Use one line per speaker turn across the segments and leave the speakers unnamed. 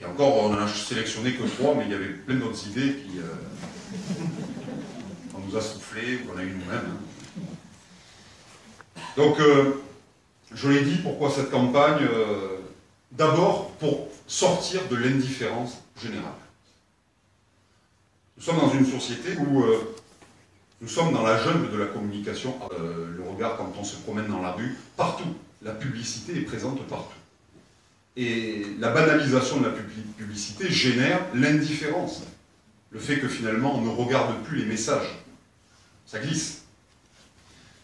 Et encore, on n'en a sélectionné que 3, mais il y avait plein d'autres idées qui on nous a soufflé, ou on a eu nous-mêmes. Donc, je l'ai dit, pourquoi cette campagne? D'abord, pour sortir de l'indifférence générale. Nous sommes dans une société où nous sommes dans la jungle de la communication. Le regard, quand on se promène dans la rue, partout. La publicité est présente partout. Et la banalisation de la publicité génère l'indifférence. Le fait que finalement, on ne regarde plus les messages. Ça glisse.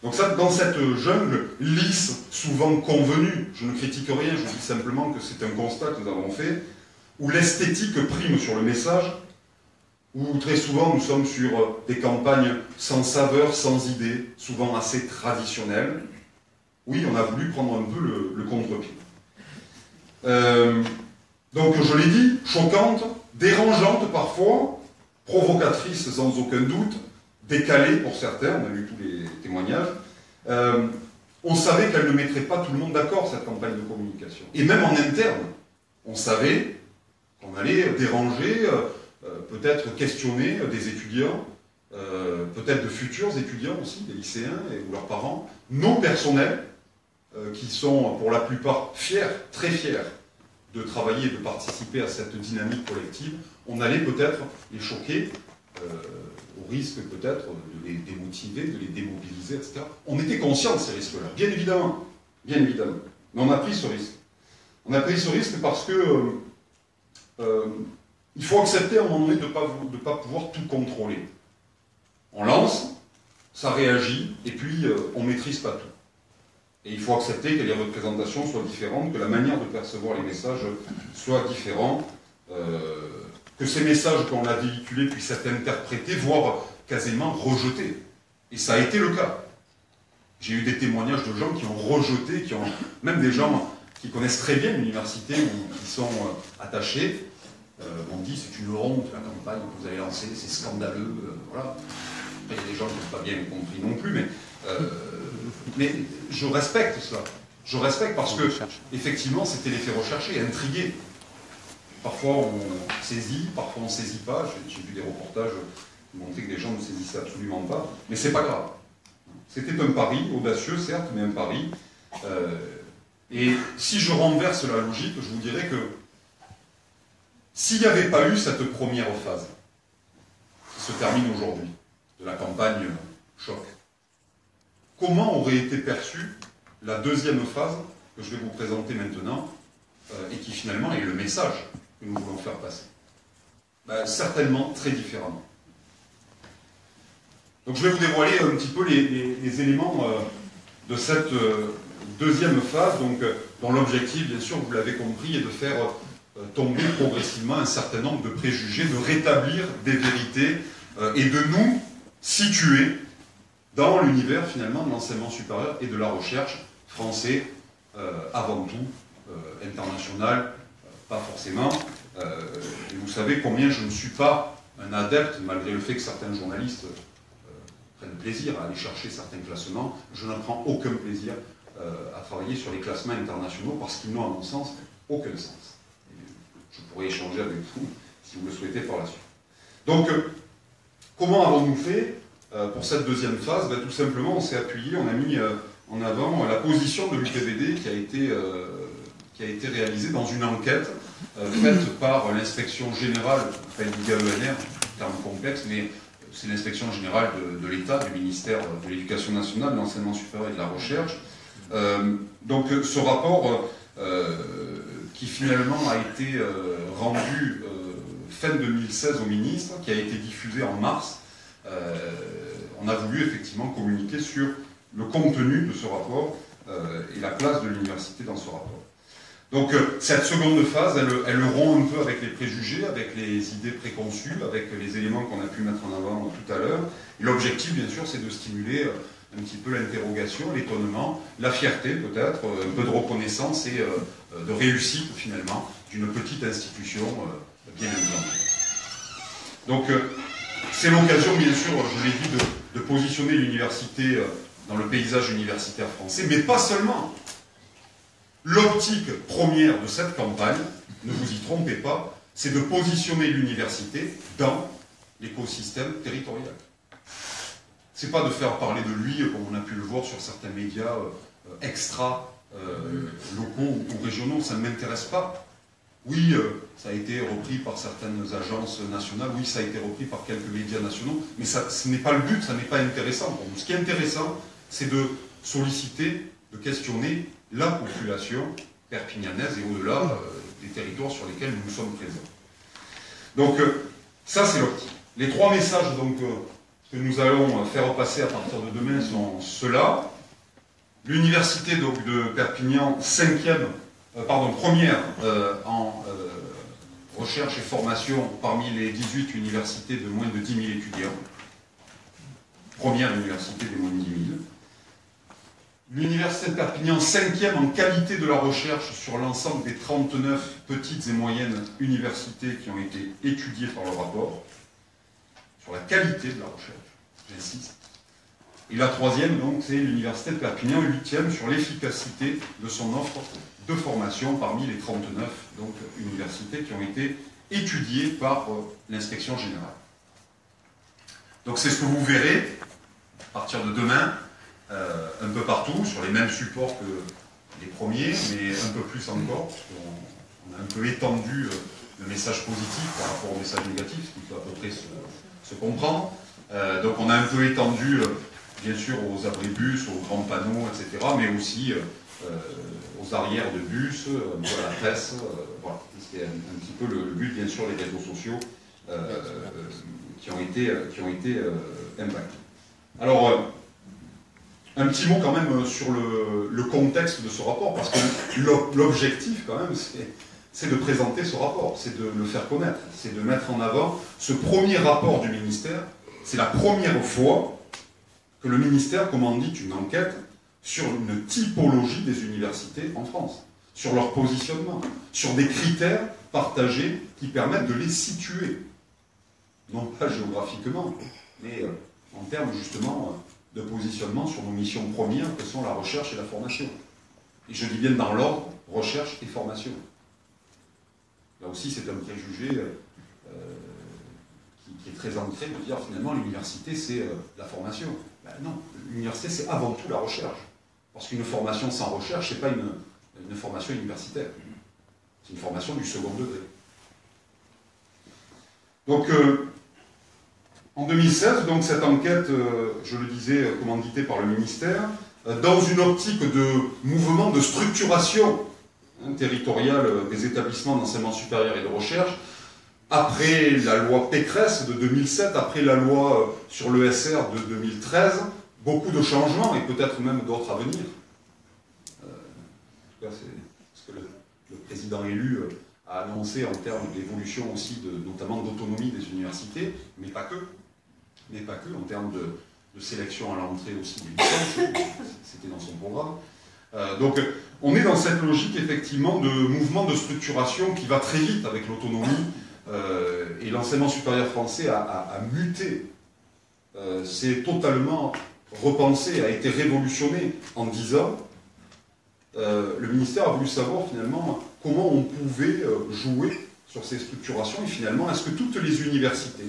Donc ça, dans cette jungle lisse, souvent convenue, je ne critique rien, je dis simplement que c'est un constat que nous avons fait, où l'esthétique prime sur le message, où très souvent nous sommes sur des campagnes sans saveur, sans idée, souvent assez traditionnelles. Oui, on a voulu prendre un peu le contre-pied. Donc je l'ai dit, choquante, dérangeante parfois, provocatrice sans aucun doute, décalée pour certains, on a lu tous les témoignages. On savait qu'elle ne mettrait pas tout le monde d'accord, cette campagne de communication. Et même en interne, on savait qu'on allait déranger, peut-être questionner des étudiants, peut-être de futurs étudiants aussi, des lycéens ou leurs parents, non personnels, qui sont pour la plupart fiers, très fiers, de travailler et de participer à cette dynamique collective. On allait peut-être les choquer, au risque peut-être de les démotiver, de les démobiliser, etc. On était conscient de ces risques-là, bien évidemment. Bien évidemment. Mais on a pris ce risque. On a pris ce risque parce que il faut accepter à un moment donné de ne pas pouvoir tout contrôler. On lance, ça réagit, et puis on ne maîtrise pas tout. Et il faut accepter que les représentations soient différentes, que la manière de percevoir les messages soit différente, que ces messages qu'on a véhiculés puissent être interprétés, voire quasiment rejetés. Et ça a été le cas. J'ai eu des témoignages de gens qui ont rejeté, même des gens qui connaissent très bien l'université ou qui sont attachés, on dit c'est une honte la campagne que vous avez lancée, c'est scandaleux, voilà. Après, il y a des gens qui n'ont pas bien compris non plus, mais je respecte cela. Je respecte parce que, effectivement, c'était l'effet recherché, intrigué. Parfois on saisit, parfois on ne saisit pas. J'ai vu des reportages qui montraient que des gens ne saisissaient absolument pas, mais c'est pas grave. C'était un pari, audacieux certes, mais un pari. Et si je renverse la logique, je vous dirais que s'il n'y avait pas eu cette première phase, qui se termine aujourd'hui, de la campagne choc, comment aurait été perçue la deuxième phase que je vais vous présenter maintenant, et qui finalement est le message que nous voulons faire passer? Certainement très différemment. Donc je vais vous dévoiler un petit peu les éléments de cette deuxième phase, donc, dont l'objectif, bien sûr, vous l'avez compris, est de faire tomber progressivement un certain nombre de préjugés, de rétablir des vérités et de nous situer dans l'univers finalement de l'enseignement supérieur et de la recherche français avant tout, international, pas forcément. Et vous savez combien je ne suis pas un adepte, malgré le fait que certains journalistes prennent plaisir à aller chercher certains classements, je n'en prends aucun plaisir à travailler sur les classements internationaux parce qu'ils n'ont à mon sens aucun sens. Je pourrais échanger avec vous si vous le souhaitez par la suite. Donc, comment avons-nous fait pour cette deuxième phase? Tout simplement, on s'est appuyé, on a mis en avant la position de l'UPVD qui a été réalisée dans une enquête faite par l'inspection générale, enfin l'IGAENR, terme complexe, mais c'est l'inspection générale de l'État, du ministère de l'Éducation nationale, de l'enseignement supérieur et de la recherche. Donc ce rapport qui finalement a été rendu fin 2016 au ministre, qui a été diffusé en mars, on a voulu effectivement communiquer sur le contenu de ce rapport et la place de l'université dans ce rapport. Donc cette seconde phase, elle rompt un peu avec les préjugés, avec les idées préconçues, avec les éléments qu'on a pu mettre en avant tout à l'heure. L'objectif, bien sûr, c'est de stimuler un petit peu l'interrogation, l'étonnement, la fierté peut-être, un peu de reconnaissance et de réussite finalement d'une petite institution bien implantée. Donc c'est l'occasion, bien sûr, je l'ai dit, de positionner l'université dans le paysage universitaire français, mais pas seulement. L'optique première de cette campagne, ne vous y trompez pas, c'est de positionner l'université dans l'écosystème territorial. C'est pas de faire parler de lui, comme on a pu le voir sur certains médias locaux ou régionaux, ça ne m'intéresse pas. Oui, ça a été repris par certaines agences nationales, oui, ça a été repris par quelques médias nationaux, mais ça, ce n'est pas le but, ça n'est pas intéressant pour nous. Ce qui est intéressant, c'est de solliciter, de questionner la population perpignanaise et au-delà des territoires sur lesquels nous sommes présents. Donc, ça c'est l'optique. Les trois messages donc, que nous allons faire passer à partir de demain sont ceux-là. L'université de Perpignan, première en recherche et formation parmi les 18 universités de moins de 10 000 étudiants. Première université des moins de 10 000. L'université de Perpignan, 5e en qualité de la recherche sur l'ensemble des 39 petites et moyennes universités qui ont été étudiées par le rapport, sur la qualité de la recherche, j'insiste. Et la 3e, donc, c'est l'université de Perpignan, 8e sur l'efficacité de son offre de formation parmi les 39 donc, universités qui ont été étudiées par l'inspection générale. Donc c'est ce que vous verrez à partir de demain, un peu partout, sur les mêmes supports que les premiers, mais un peu plus encore, parce qu'on a un peu étendu le message positif par rapport au message négatif, ce qui peut à peu près se comprendre. Donc on a un peu étendu, bien sûr, aux abribus, aux grands panneaux, etc., mais aussi aux arrières de bus, à la presse, voilà. C'était un petit peu le but, bien sûr, les réseaux sociaux qui ont été impactés. Alors, un petit mot quand même sur le contexte de ce rapport, parce que l'objectif quand même, c'est de présenter ce rapport, c'est de le faire connaître, c'est de mettre en avant ce premier rapport du ministère. C'est la première fois que le ministère commandite une enquête sur une typologie des universités en France, sur leur positionnement, sur des critères partagés qui permettent de les situer, non pas géographiquement, mais en termes justement de positionnement sur nos missions premières que sont la recherche et la formation. Et je dis bien dans l'ordre, recherche et formation. Là aussi c'est un préjugé qui est très ancré de dire finalement l'université c'est la formation. Ben non, l'université c'est avant tout la recherche. Parce qu'une formation sans recherche, ce n'est pas une formation universitaire. C'est une formation du second degré. Donc, en 2016, donc, cette enquête, je le disais, commanditée par le ministère, dans une optique de mouvement de structuration territoriale des établissements d'enseignement supérieur et de recherche, après la loi Pécresse de 2007, après la loi sur l'ESR de 2013, beaucoup de changements, et peut-être même d'autres à venir. En tout cas, c'est ce que le président élu a annoncé en termes d'évolution aussi, notamment d'autonomie des universités, mais pas que. Mais pas que, en termes de sélection à l'entrée aussi des licences, c'était dans son programme. Donc, on est dans cette logique, effectivement, de mouvement de structuration qui va très vite avec l'autonomie, et l'enseignement supérieur français a muté. C'est totalement repensé, a été révolutionné en 10 ans. Le ministère a voulu savoir finalement comment on pouvait jouer sur ces structurations et finalement est-ce que toutes les universités,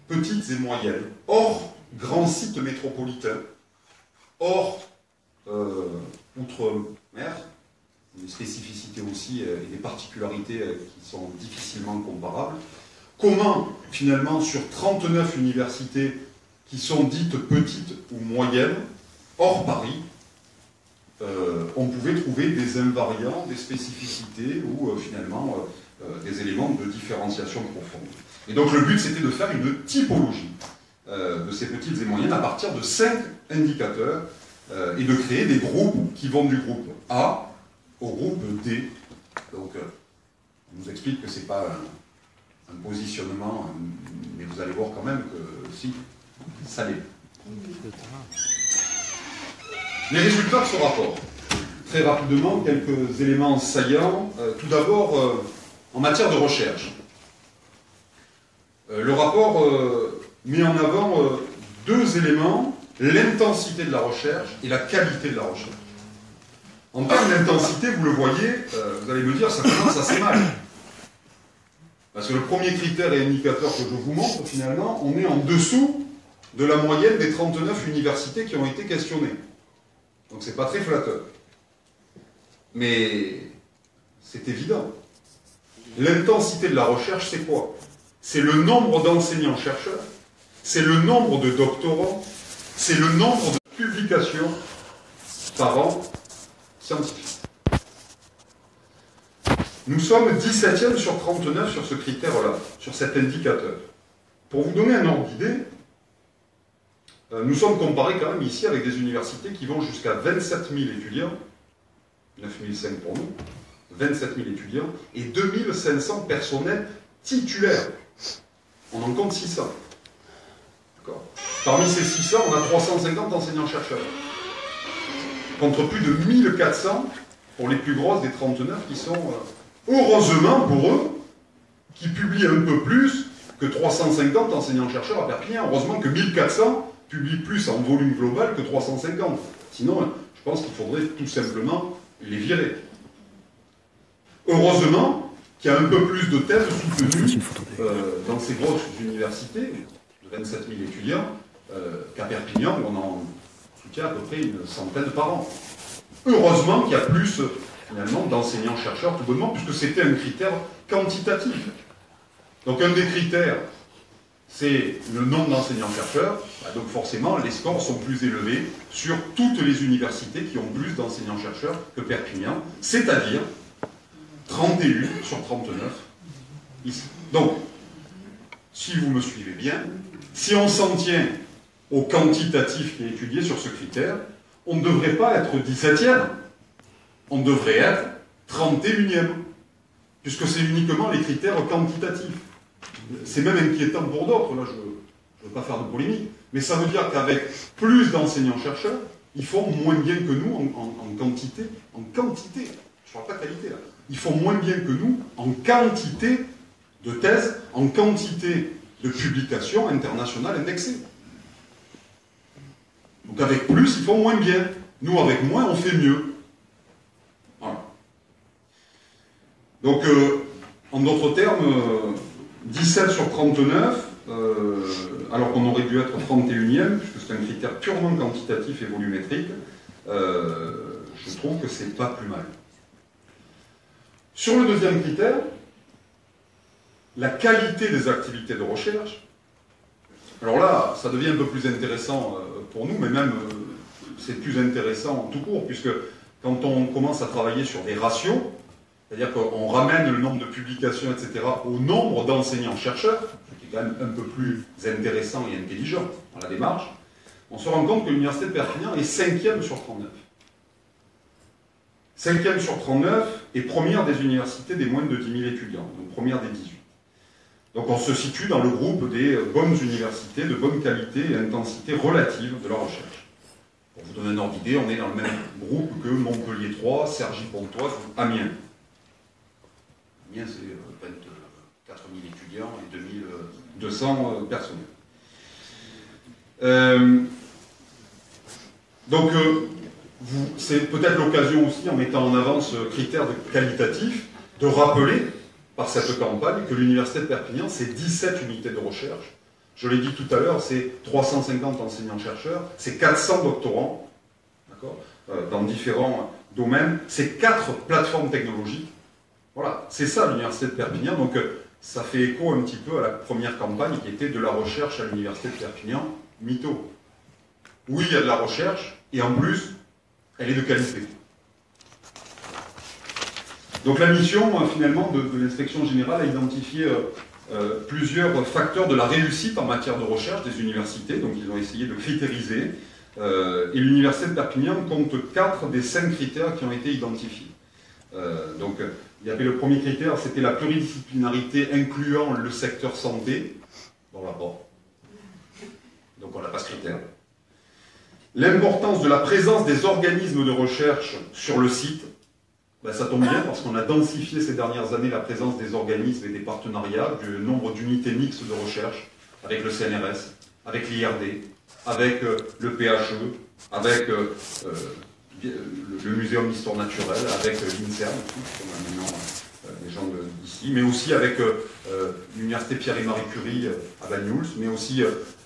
petites et moyennes, hors grands sites métropolitains, hors outre-mer, des spécificités aussi et des particularités qui sont difficilement comparables, comment finalement sur 39 universités qui sont dites petites ou moyennes, hors Paris, on pouvait trouver des invariants, des spécificités ou finalement des éléments de différenciation profonde. Et donc le but c'était de faire une typologie de ces petites et moyennes à partir de 5 indicateurs et de créer des groupes qui vont du groupe A au groupe D. Donc on nous explique que ce n'est pas un positionnement, mais vous allez voir quand même que si, ça l'est. Les résultats de ce rapport. Très rapidement, quelques éléments saillants. Tout d'abord, en matière de recherche. Le rapport met en avant 2 éléments, l'intensité de la recherche et la qualité de la recherche. En termes d'intensité, vous le voyez, vous allez me dire, ça commence assez mal. Parce que le premier critère et indicateur que je vous montre, finalement, on est en dessous de la moyenne des 39 universités qui ont été questionnées. Donc c'est pas très flatteur. Mais c'est évident. L'intensité de la recherche, c'est quoi? C'est le nombre d'enseignants-chercheurs, c'est le nombre de doctorants, c'est le nombre de publications par an scientifique. Nous sommes 17e sur 39 sur ce critère-là, sur cet indicateur. Pour vous donner un ordre d'idée, nous sommes comparés quand même ici avec des universités qui vont jusqu'à 27 000 étudiants, 9 500 pour nous, 27 000 étudiants, et 2 500 personnels titulaires. On en compte 600. Parmi ces 600, on a 350 enseignants-chercheurs. Contre plus de 1400 pour les plus grosses des 39 qui sont, heureusement pour eux, qui publient un peu plus que 350 enseignants-chercheurs à Perpignan. Heureusement que 1400 publient plus en volume global que 350. Sinon, je pense qu'il faudrait tout simplement les virer. Heureusement qu'il y a un peu plus de thèses soutenues dans ces grosses universités, de 27 000 étudiants, qu'à Perpignan, où on en soutient à peu près une centaine par an. Heureusement qu'il y a plus, finalement, d'enseignants-chercheurs, tout bonnement, puisque c'était un critère quantitatif. Donc un des critères, c'est le nombre d'enseignants-chercheurs, donc forcément, les scores sont plus élevés sur toutes les universités qui ont plus d'enseignants-chercheurs que Perpignan, c'est-à-dire 31 sur 39 ici. Donc, si vous me suivez bien, si on s'en tient au quantitatif qui est étudié sur ce critère, on ne devrait pas être 17e, on devrait être 31e, puisque c'est uniquement les critères quantitatifs. C'est même inquiétant pour d'autres, là je ne veux pas faire de polémique, mais ça veut dire qu'avec plus d'enseignants-chercheurs, ils font moins bien que nous en quantité, je ne parle pas de qualité là, ils font moins bien que nous en quantité de thèses, en quantité de publications internationales indexées. Donc avec plus, ils font moins bien. Nous, avec moins, on fait mieux. Voilà. Donc, en d'autres termes, 17 sur 39, alors qu'on aurait dû être 31e, puisque c'est un critère purement quantitatif et volumétrique, je trouve que c'est pas plus mal. Sur le deuxième critère, la qualité des activités de recherche, alors là, ça devient un peu plus intéressant pour nous, mais même c'est plus intéressant tout court, puisque quand on commence à travailler sur des ratios, c'est-à-dire qu'on ramène le nombre de publications, etc., au nombre d'enseignants-chercheurs, ce qui est quand même un peu plus intéressant et intelligent dans la démarche, on se rend compte que l'Université de Perpignan est 5e sur 39. 5e sur 39 et première des universités des moins de 10 000 étudiants, donc première des 18. Donc on se situe dans le groupe des bonnes universités, de bonne qualité et intensité relative de la recherche. Pour vous donner un ordre d'idée, on est dans le même groupe que Montpellier 3, Cergy-Pontoise ou Amiens. Amiens, c'est 24 000 étudiants et 2200 personnels. Donc, c'est peut-être l'occasion aussi, en mettant en avant ce critère qualitatif, de rappeler par cette campagne que l'Université de Perpignan, c'est 17 unités de recherche. Je l'ai dit tout à l'heure, c'est 350 enseignants-chercheurs, c'est 400 doctorants, dans différents domaines, c'est 4 plateformes technologiques. Voilà, c'est ça l'Université de Perpignan, donc ça fait écho un petit peu à la première campagne qui était de la recherche à l'Université de Perpignan, mytho. Oui, il y a de la recherche, et en plus, elle est de qualité. Donc la mission, finalement, de l'inspection générale a identifié plusieurs facteurs de la réussite en matière de recherche des universités, donc ils ont essayé de critériser, et l'Université de Perpignan compte 4 des 5 critères qui ont été identifiés. Donc, il y avait le premier critère, c'était la pluridisciplinarité incluant le secteur santé, dans le rapport. Donc on n'a pas ce critère. L'importance de la présence des organismes de recherche sur le site, ben, ça tombe bien parce qu'on a densifié ces dernières années la présence des organismes et des partenariats, du nombre d'unités mixtes de recherche avec le CNRS, avec l'IRD, avec le PHE, avec le Muséum d'Histoire Naturelle, avec l'INSERM, on a maintenant des gens d'ici, mais aussi avec l'Université Pierre et Marie Curie à Banyuls, mais aussi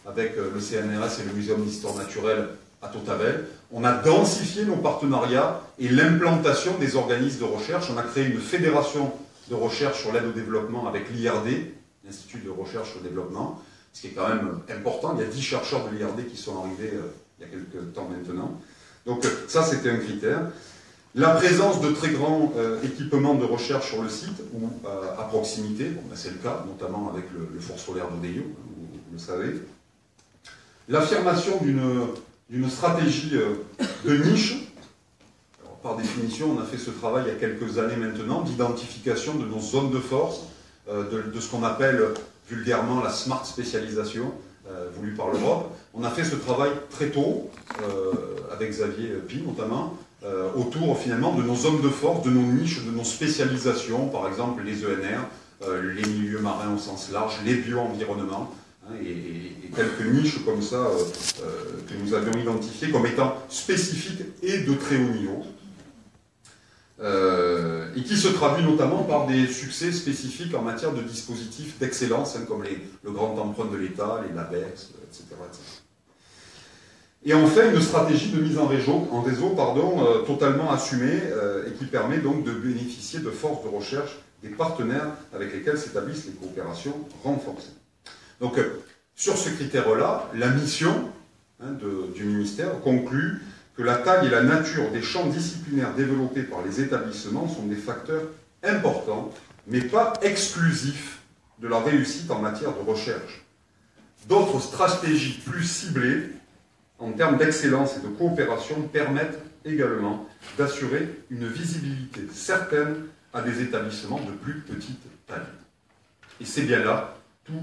avec le CNRS et le Muséum d'Histoire Naturelle à Tautavel. On a densifié nos partenariats et l'implantation des organismes de recherche. On a créé une fédération de recherche sur l'aide au développement avec l'IRD, l'Institut de recherche au développement, ce qui est quand même important. Il y a 10 chercheurs de l'IRD qui sont arrivés il y a quelques temps maintenant. Donc ça, c'était un critère. La présence de très grands équipements de recherche sur le site ou à proximité, bon, ben c'est le cas, notamment avec le four solaire d'Odeillo, vous le savez. L'affirmation d'une stratégie de niche. Alors, par définition, on a fait ce travail il y a quelques années maintenant, d'identification de nos zones de force, de ce qu'on appelle vulgairement la smart spécialisation, voulue par l'Europe. On a fait ce travail très tôt, avec Xavier Pi notamment, autour finalement de nos zones de force, de nos niches, de nos spécialisations, par exemple les ENR, les milieux marins au sens large, les bio-environnements, hein, et quelques niches comme ça que nous avions identifiées comme étant spécifiques et de très haut niveau. Et qui se traduit notamment par des succès spécifiques en matière de dispositifs d'excellence, hein, comme le grand emprunt de l'État, les LABEX, etc., etc. Et enfin, une stratégie de mise en réseau totalement assumée et qui permet donc de bénéficier de forces de recherche des partenaires avec lesquels s'établissent les coopérations renforcées. Donc, sur ce critère-là, la mission du ministère conclut que la taille et la nature des champs disciplinaires développés par les établissements sont des facteurs importants, mais pas exclusifs de la réussite en matière de recherche. D'autres stratégies plus ciblées en termes d'excellence et de coopération permettent également d'assurer une visibilité certaine à des établissements de plus petite taille. Et c'est bien là tout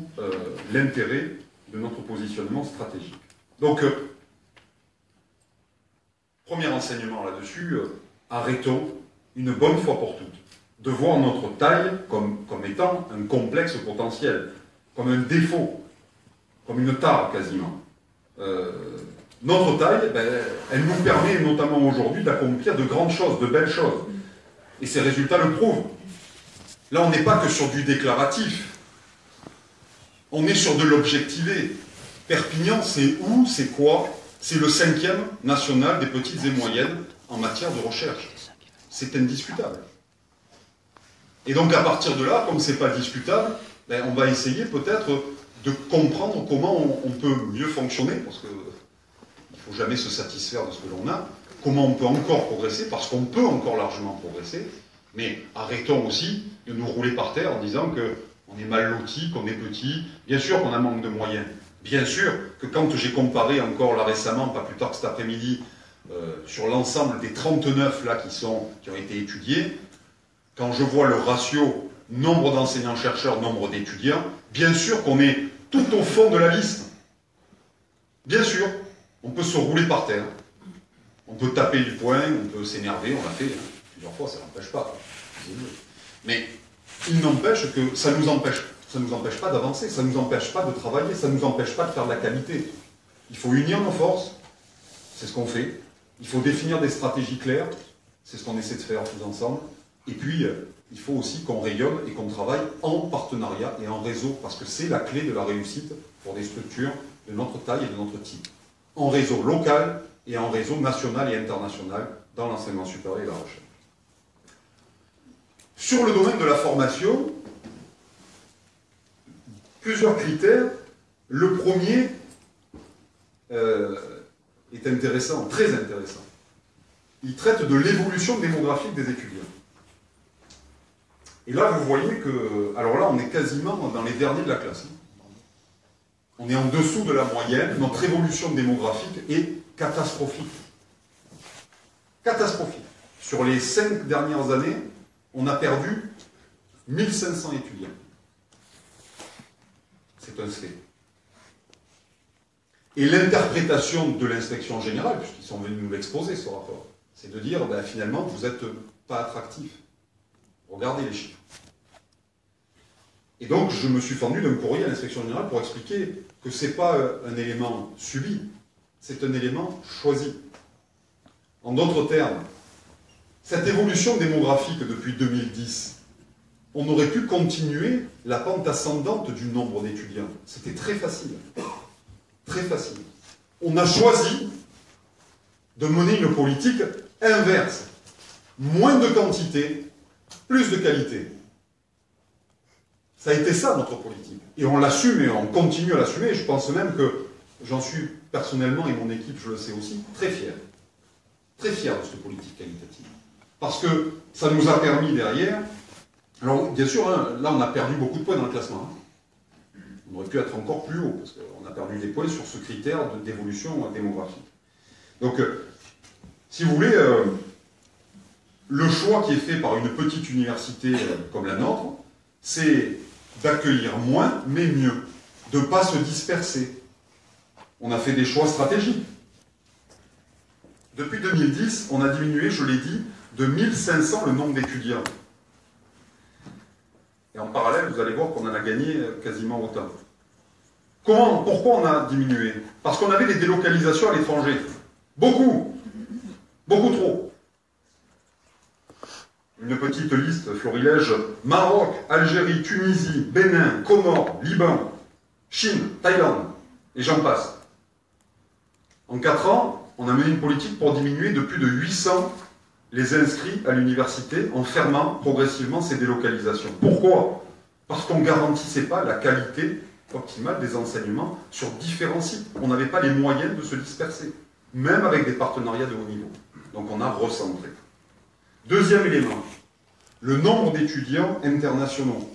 l'intérêt de notre positionnement stratégique. Donc, premier enseignement là-dessus, arrêtons une bonne fois pour toutes de voir notre taille comme étant un complexe potentiel, comme un défaut, comme une tare quasiment. Notre taille, elle nous permet notamment aujourd'hui d'accomplir de grandes choses, de belles choses. Et ces résultats le prouvent. Là, on n'est pas que sur du déclaratif. On est sur de l'objectivé. Perpignan, c'est où, c'est quoi? C'est le 5e national des petites et moyennes en matière de recherche. C'est indiscutable. Et donc, à partir de là, comme ce n'est pas discutable, on va essayer peut-être de comprendre comment on peut mieux fonctionner, parce que il ne faut jamais se satisfaire de ce que l'on a, comment on peut encore progresser, parce qu'on peut encore largement progresser, mais arrêtons aussi de nous rouler par terre en disant qu'on est mal loti, qu'on est petit, bien sûr qu'on a manque de moyens, bien sûr que quand j'ai comparé encore là récemment, pas plus tard que cet après-midi, sur l'ensemble des 39 là qui ont été étudiés, quand je vois le ratio nombre d'enseignants-chercheurs, nombre d'étudiants, bien sûr qu'on est tout au fond de la liste. Bien sûr. On peut se rouler par terre, on peut taper du poing, on peut s'énerver, on l'a fait plusieurs fois, ça n'empêche pas. Mais il n'empêche que ça ne nous empêche pas d'avancer, ça ne nous empêche pas de travailler, ça ne nous empêche pas de faire de la qualité. Il faut unir nos forces, c'est ce qu'on fait. Il faut définir des stratégies claires, c'est ce qu'on essaie de faire tous ensemble. Et puis, il faut aussi qu'on rayonne et qu'on travaille en partenariat et en réseau, parce que c'est la clé de la réussite pour des structures de notre taille et de notre type. En réseau local et en réseau national et international dans l'enseignement supérieur et la recherche. Sur le domaine de la formation, plusieurs critères. Le premier est intéressant, très intéressant. Il traite de l'évolution démographique des étudiants. Et là, vous voyez que, alors là, on est quasiment dans les derniers de la classe. On est en dessous de la moyenne, notre évolution démographique est catastrophique. Catastrophique. Sur les 5 dernières années, on a perdu 1500 étudiants. C'est un fait. Et l'interprétation de l'inspection générale, puisqu'ils sont venus nous l'exposer, ce rapport, c'est de dire, finalement, vous n'êtes pas attractif. Regardez les chiffres. Et donc, je me suis fendu d'un courrier à l'inspection générale pour expliquer que ce n'est pas un élément subi, c'est un élément choisi. En d'autres termes, cette évolution démographique depuis 2010, on aurait pu continuer la pente ascendante du nombre d'étudiants. C'était très facile. Très facile. On a choisi de mener une politique inverse. Moins de quantité, plus de qualité. Ça a été ça, notre politique. Et on l'assume et on continue à l'assumer. Je pense même que j'en suis personnellement, et mon équipe, je le sais aussi, très fier. Très fier de cette politique qualitative. Parce que ça nous a permis derrière... Alors, bien sûr, hein, là, on a perdu beaucoup de points dans le classement. Hein. On aurait pu être encore plus haut, parce qu'on a perdu des points sur ce critère d'évolution démographique. Donc, si vous voulez, le choix qui est fait par une petite université comme la nôtre, c'est d'accueillir moins, mais mieux. De ne pas se disperser. On a fait des choix stratégiques. Depuis 2010, on a diminué, je l'ai dit, de 1500 le nombre d'étudiants. Et en parallèle, vous allez voir qu'on en a gagné quasiment autant. Pourquoi on a diminué? Parce qu'on avait des délocalisations à l'étranger. Beaucoup. Beaucoup trop. Une petite liste, florilège: Maroc, Algérie, Tunisie, Bénin, Comores, Liban, Chine, Thaïlande, et j'en passe. En 4 ans, on a mené une politique pour diminuer de plus de 800 les inscrits à l'université en fermant progressivement ces délocalisations. Pourquoi? Parce qu'on ne garantissait pas la qualité optimale des enseignements sur différents sites. On n'avait pas les moyens de se disperser, même avec des partenariats de haut niveau. Donc on a recentré. Deuxième élément, le nombre d'étudiants internationaux,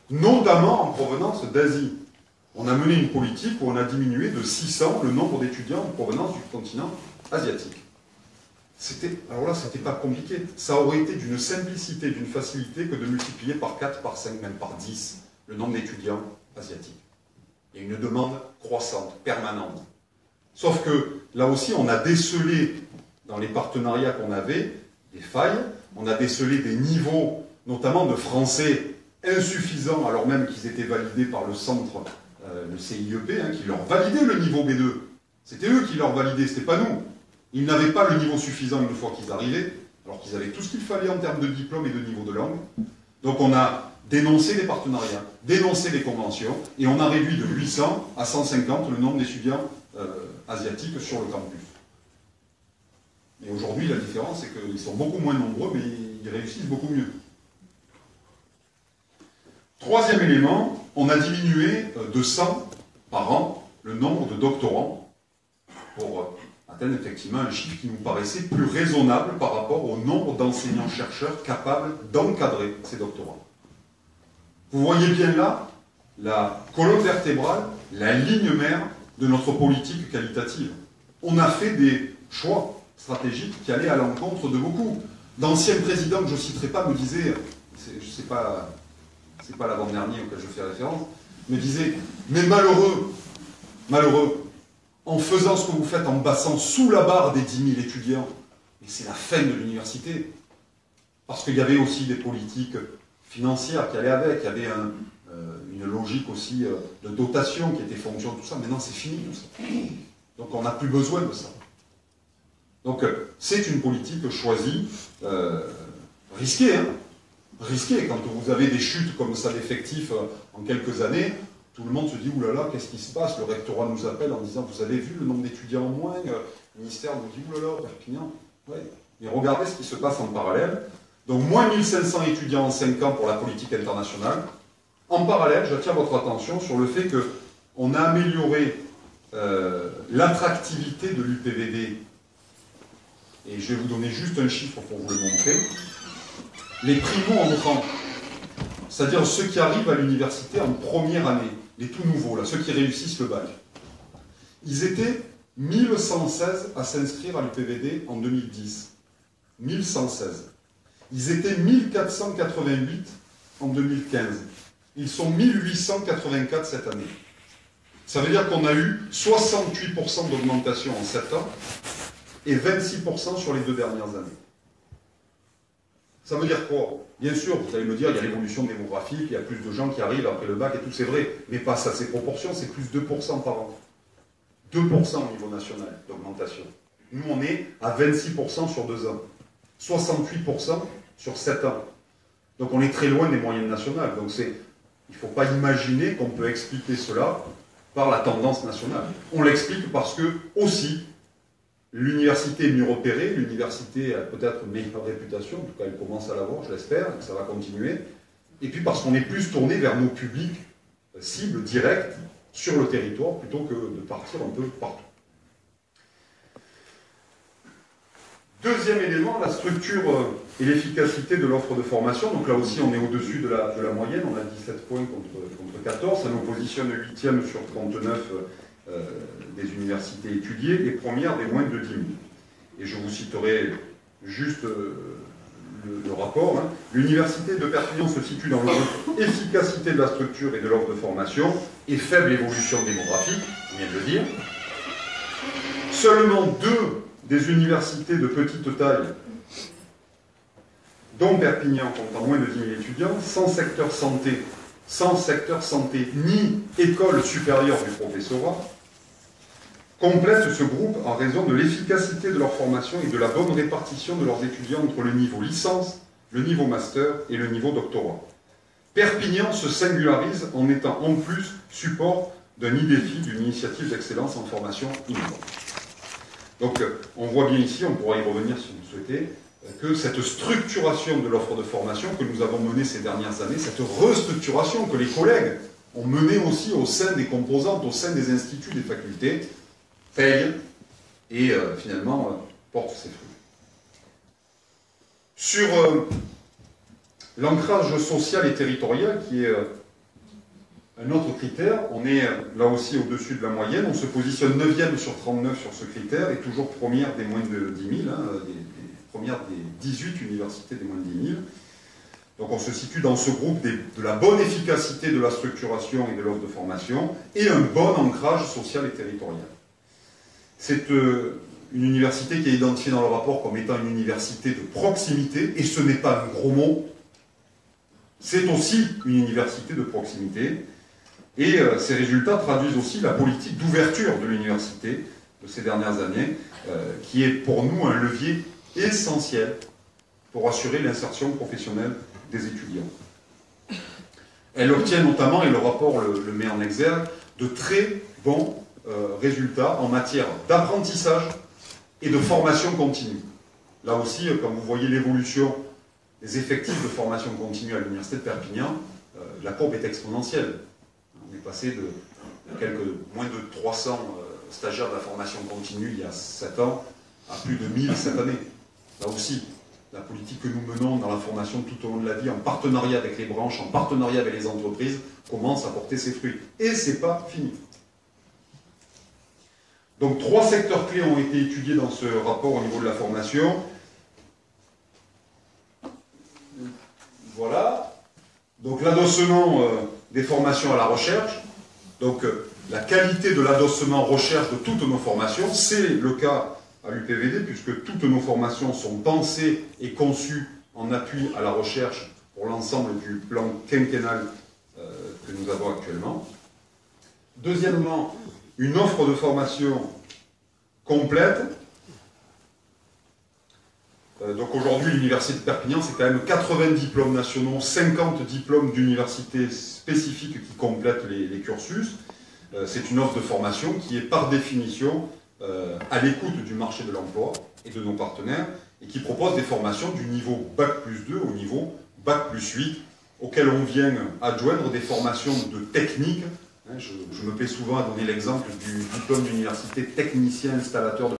notamment en provenance d'Asie. On a mené une politique où on a diminué de 600 le nombre d'étudiants en provenance du continent asiatique. Alors là, c'était pas compliqué. Ça aurait été d'une simplicité, d'une facilité que de multiplier par 4, par 5, même par 10 le nombre d'étudiants asiatiques. Il y a une demande croissante, permanente. Sauf que, là aussi, on a décelé, dans les partenariats qu'on avait, des failles. On a décelé des niveaux, notamment de français, insuffisants, alors même qu'ils étaient validés par le centre, le CIEP, hein, qui leur validait le niveau B2. C'était eux qui leur validaient, c'était pas nous. Ils n'avaient pas le niveau suffisant une fois qu'ils arrivaient, alors qu'ils avaient tout ce qu'il fallait en termes de diplôme et de niveau de langue. Donc on a dénoncé les partenariats, dénoncé les conventions, et on a réduit de 800 à 150 le nombre d'étudiants asiatiques sur le campus. Et aujourd'hui, la différence, c'est qu'ils sont beaucoup moins nombreux, mais ils réussissent beaucoup mieux. Troisième élément, on a diminué de 100 par an le nombre de doctorants pour atteindre effectivement un chiffre qui nous paraissait plus raisonnable par rapport au nombre d'enseignants-chercheurs capables d'encadrer ces doctorants. Vous voyez bien là la colonne vertébrale, la ligne mère de notre politique qualitative. On a fait des choix stratégiques qui allaient à l'encontre de beaucoup. D'anciens présidents que je ne citerai pas me disaient, c'est pas l'avant-dernier auquel je fais référence, me disaient, mais malheureux, en faisant ce que vous faites, en passant sous la barre des 10 000 étudiants, mais c'est la fin de l'université. Parce qu'il y avait aussi des politiques financières qui allaient avec, il y avait une logique aussi de dotation qui était fonction de tout ça. Maintenant, c'est fini tout ça. Donc on n'a plus besoin de ça. Donc c'est une politique choisie, risquée, hein. Risquée. Quand vous avez des chutes comme ça d'effectifs en quelques années, tout le monde se dit, oulala, qu'est-ce qui se passe? Le rectorat nous appelle en disant, vous avez vu le nombre d'étudiants en moins? Le ministère nous dit, oulala, Perpignan. Ouais. Mais regardez ce qui se passe en parallèle. Donc, moins 1500 étudiants en 5 ans pour la politique internationale. En parallèle, j'attire votre attention sur le fait qu'on a amélioré l'attractivité de l'UPVD. Et je vais vous donner juste un chiffre pour vous le montrer. Les primo-entrants, c'est-à-dire ceux qui arrivent à l'université en première année, les tout nouveaux, là, ceux qui réussissent le bac, ils étaient 1116 à s'inscrire à l'UPVD en 2010. 1116. Ils étaient 1488 en 2015. Ils sont 1884 cette année. Ça veut dire qu'on a eu 68% d'augmentation en 7 ans et 26% sur les 2 dernières années. Ça veut dire quoi? Bien sûr, vous allez me dire, il y a l'évolution démographique, il y a plus de gens qui arrivent après le bac et tout, c'est vrai, mais pas à ces proportions, c'est plus 2% par an. 2% au niveau national d'augmentation. Nous, on est à 26% sur 2 ans, 68% sur 7 ans. Donc on est très loin des moyennes nationales. Donc il ne faut pas imaginer qu'on peut expliquer cela par la tendance nationale. On l'explique parce que, aussi, l'université est mieux repérée, l'université a peut-être une meilleure réputation, en tout cas elle commence à l'avoir, je l'espère, et que ça va continuer. Et puis parce qu'on est plus tourné vers nos publics cibles directs sur le territoire plutôt que de partir un peu partout. Deuxième élément, la structure et l'efficacité de l'offre de formation. Donc là aussi, on est au-dessus de la moyenne. On a 17 points contre 14. Ça nous positionne 8e sur 39 des universités étudiées et première des moins de 10 000. Et je vous citerai juste le rapport. Hein. L'université de Perpignan se situe dans le groupe efficacité de la structure et de l'offre de formation et faible évolution démographique, on vient de le dire. Seulement 2 des universités de petite taille, dont Perpignan, comptant moins de 10 000 étudiants, sans secteur santé, ni école supérieure du professorat, complètent ce groupe en raison de l'efficacité de leur formation et de la bonne répartition de leurs étudiants entre le niveau licence, le niveau master et le niveau doctorat. Perpignan se singularise en étant en plus support d'un IDEFI, d'une initiative d'excellence en formation innovante. Donc, on voit bien ici, on pourra y revenir si vous le souhaitez, que cette structuration de l'offre de formation que nous avons menée ces dernières années, cette restructuration que les collègues ont menée aussi au sein des composantes, au sein des instituts, des facultés, paye et finalement porte ses fruits. Sur l'ancrage social et territorial, qui est un autre critère, on est là aussi au-dessus de la moyenne, on se positionne 9e sur 39 sur ce critère et toujours première des moins de 10 000, hein, première des 18 universités des moins de 10 000. Donc on se situe dans ce groupe de la bonne efficacité de la structuration et de l'offre de formation et un bon ancrage social et territorial. C'est une université qui est identifiée dans le rapport comme étant une université de proximité, et ce n'est pas un gros mot, c'est aussi une université de proximité. Et ces résultats traduisent aussi la politique d'ouverture de l'université de ces dernières années, qui est pour nous un levier essentiel pour assurer l'insertion professionnelle des étudiants. Elle obtient notamment, et le rapport le met en exergue, de très bons résultats en matière d'apprentissage et de formation continue. Là aussi, quand vous voyez l'évolution des effectifs de formation continue à l'université de Perpignan, la courbe est exponentielle. On est passé de moins de 300 stagiaires de la formation continue il y a 7 ans à plus de 1000 cette année. Là aussi, la politique que nous menons dans la formation tout au long de la vie, en partenariat avec les branches, en partenariat avec les entreprises, commence à porter ses fruits. Et ce n'est pas fini. Donc 3 secteurs clés ont été étudiés dans ce rapport au niveau de la formation. Voilà. Donc l'adossement des formations à la recherche. Donc la qualité de l'adossement recherche de toutes nos formations, c'est le cas à l'UPVD, puisque toutes nos formations sont pensées et conçues en appui à la recherche pour l'ensemble du plan quinquennal que nous avons actuellement. Deuxièmement, une offre de formation complète. Donc aujourd'hui, l'Université de Perpignan, c'est quand même 80 diplômes nationaux, 50 diplômes d'universités spécifiques qui complètent les cursus. C'est une offre de formation qui est par définition à l'écoute du marché de l'emploi et de nos partenaires, et qui propose des formations du niveau Bac+2 au niveau Bac+8, auxquelles on vient adjoindre des formations de technique. Je me plais souvent à donner l'exemple du diplôme d'université technicien installateur de